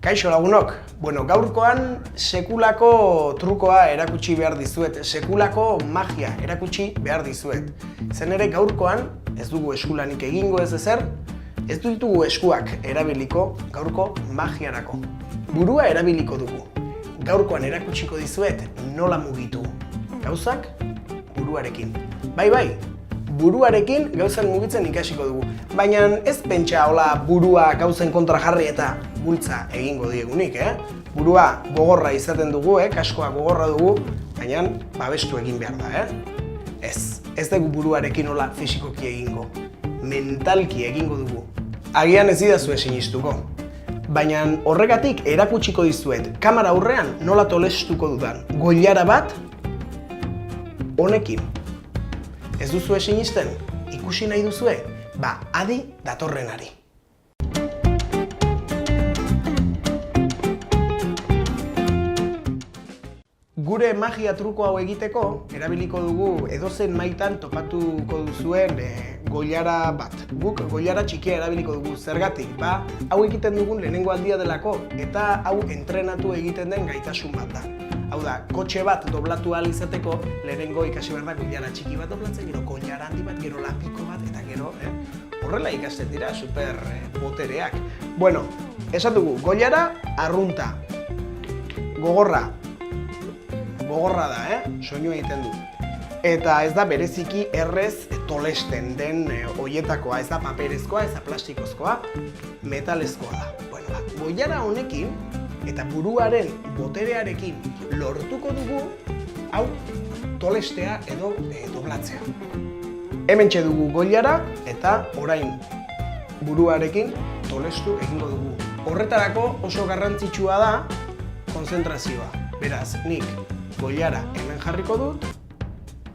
Kaixo lagunok, gaurkoan sekulako trukoa erakutsi behar dizuet, sekulako magia erakutsi behar dizuet. Zen ere gaurkoan ez dugu eskulanik egingo ez ezer, ez ditugu eskuak erabiliko gaurko magiarako. Burua erabiliko dugu. Gaurkoan erakutsiko dizuet nola mugitu gauzak buruarekin. Bai, buruarekin gauzak mugitzen ikasiko dugu. Baina ez pentsa hola burua gauzen kontra jarri eta bultza egingo diegunik, Burua gogorra izaten dugu, kaskoa gogorra dugu, baina babestu egin behar da, Ez dugu buruarekin hola fisikoki egingo, mentalki egingo dugu. Agian ez idazue sinistuko. Baina horregatik erakutsiko dizuet, kamera aurrean nola tolestuko dudan, goilara bat honekin. Ez duzue sinisten? Ikusi nahi duzue? Adi datorrenari. Gure magia truko hau egiteko, erabiliko dugu edozen maitan topatuko duzuen goilara bat. Guk goilara txikia erabiliko dugu, zergatik? Hau egiten dugun lehenengo aldia delako, eta hau entrenatu egiten den gaitasun bat da. Hau da, kotxe bat doblatu ahal izateko, lehenengo ikasi behar da goilara txiki bat doblatzen, gero goilara handi bat, gero lapiko bat, eta gero, horrela ikasten dira, super botereak. Esan dugu, goilara arrunta, gogorra da, soinu egiten du. Eta ez da bereziki errez tolesten den hoietakoa, ez da paperezkoa, ez da plastikozkoa, metalezkoa da. Goilara honekin eta buruaren boterearekin lortuko dugu hau tolestea edo doblatzea. Hementxe dugu goilara eta orain buruarekin tolestu egingo dugu. Horretarako oso garrantzitsua da konzentrazioa. Beraz, nik goilara hemen jarriko dut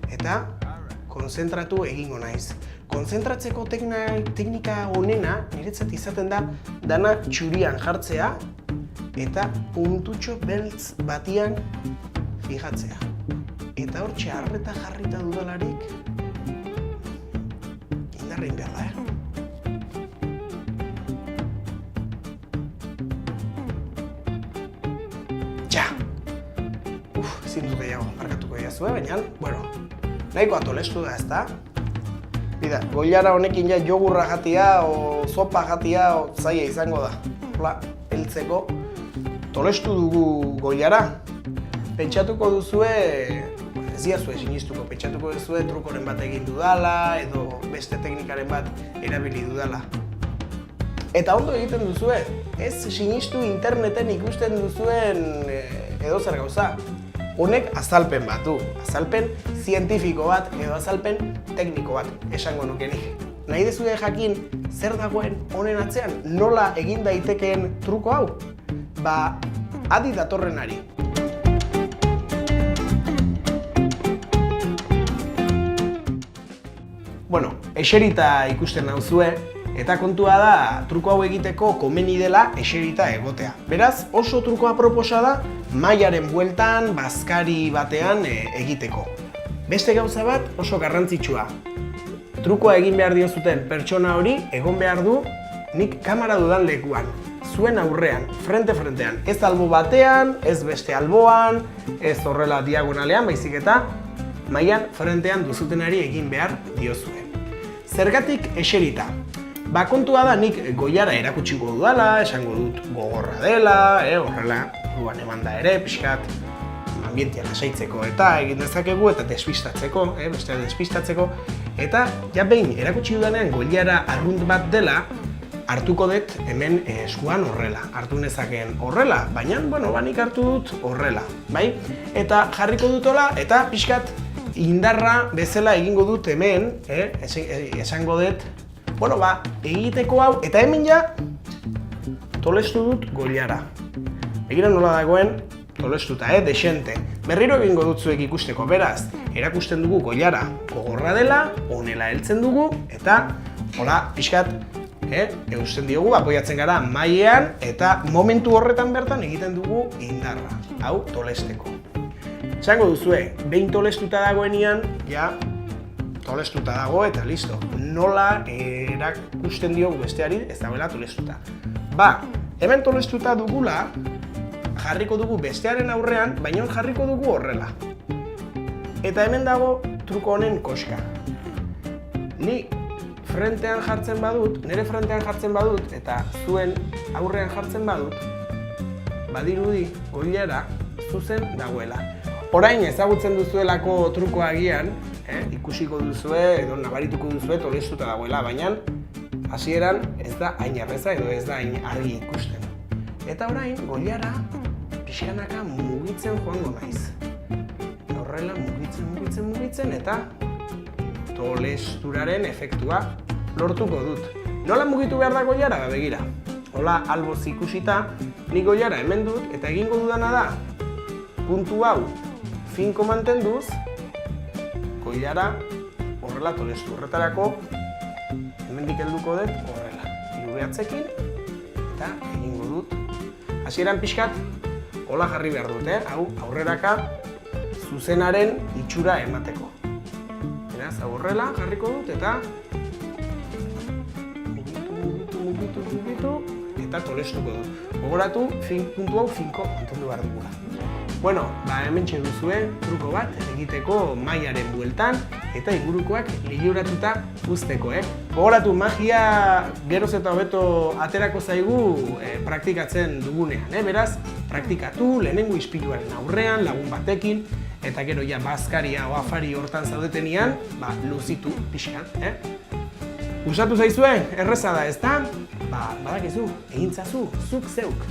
eta konzentratu egingo naiz. Konzentratzeko teknika honena niretzat izaten da dana txurian jartzea eta puntutxo beltz batian fijatzea. Eta hortxe arreta jarrita dudalarik indarrein behar da, Ezin dut gehiago markatuko diazue, baina, nahikoa tolestu da, ezta? Bida, goilara honekin ja jogurra jatia, o sopa jatia, o zaila izango da. Hola, heltzeko. Tolestu dugu goilara. Pentsatuko duzue, ez diazue sinistuko, pentsatuko duzue trukoren bat egin dudala, edo beste teknikaren bat erabili dudala. Eta ondo egiten duzue, ez sinistu interneten ikusten duzuen edozer gauza. Honek azalpen bat du, azalpen zientifiko bat edo azalpen tekniko bat esango nukenik. Nahi dezue jakin zer dagoen honen atzean, nola egin daitekeen truko hau? Adi datorrenari. Eserita ikusten nauzue, eta kontua da truko hau egiteko komeni dela eserita egotea. Beraz, oso truko aproposa da mailaren bueltan, bazkari batean egiteko. Beste gauza bat oso garrantzitsua. Trukoa egin behar diozuten pertsona hori egon behar du nik kamera dudan lekuan. Zuen aurrean, frente-frentean. Ez albo batean, ez beste alboan, ez horrela diagonalean, baizik eta mailan frentean duzutenari egin behar diozue. Zergatik eserita? Kontua da nik goilara erakutsiko dudala, esango dut gogorra dela, horrela buruan eman da ere, pixkat ambientia lasaitzeko eta egin dezakegu eta despistatzeko, bestea despistatzeko. Eta behin erakutsi dudanean goilara arrunt bat dela, hartuko dut hemen eskuan horrela. Hartu nezakeen horrela, baina nik hartu dut horrela, bai? Eta jarriko dut hola eta pixkat indarra bezala egingo dut hemen, esango dut, egiteko hau, eta hemen tolestu dut goilara. Begira nola dagoen, tolestuta, desente. Berriro egingo dut zuek ikusteko, beraz, erakusten dugu goilara gogorra dela, honela heltzen dugu, eta hola, pixkat, eusten diogu, apoiatzen gara mailean, eta momentu horretan bertan egiten dugu indarra, hau tolesteko. Esango duzue, behin tolestuta dagoenean, tolestuta dago eta listo. Nola erakusten diogu besteari ez dagoela tolestuta. Hemen tolestuta dugula, jarriko dugu bestearen aurrean, baina jarriko dugu horrela. Eta hemen dago truko honen koska. Ni frentean jartzen badut, nire frentean jartzen badut, eta zuen aurrean jartzen badut, badirudi goilara zuzen dagoela. Orain ezagutzen duzuelako trukoa agian, ikusiko duzue edo nabarituko duzue tolestuta dagoela, baina hasieran ez da hain erreza edo ez da hain argi ikusten. Eta orain goilara pixkanaka mugitzen joango naiz. Horrela mugitzen eta tolesturaren efektua lortuko dut. Nola mugitu behar da goilara? Begira. Hola alboz ikusita, ni goilara hemen dut eta egingo dudana da puntu hau finko mantenduz, goilara horrela tolestu. Horretarako hemendik helduko dut horrela. Hiru behatzekin eta egingo dut. Hasieran pixkat hola jarri behar dut, hau aurreraka zuzenaren itxura emateko. Beraz, hau horrela jarriko dut eta mugitu eta tolestuko dut. Gogoratu, puntu hau finko mantendu behar dugula. Bueno, hementxe duzue truko bat egiteko mailaren bueltan eta ingurukoak liuratuta uzteko, Gogoratu, magia geroz eta hobeto aterako zaigu praktikatzen dugunean, Beraz, praktikatu lehenengo ispiluaren aurrean, lagun batekin, eta gero ja bazkaria o afari hortan zaudetenean, luzitu pixkan, Gustatu zaizue? Erreza da, ezta? Badakizu, egintzazu, zuk zeuk.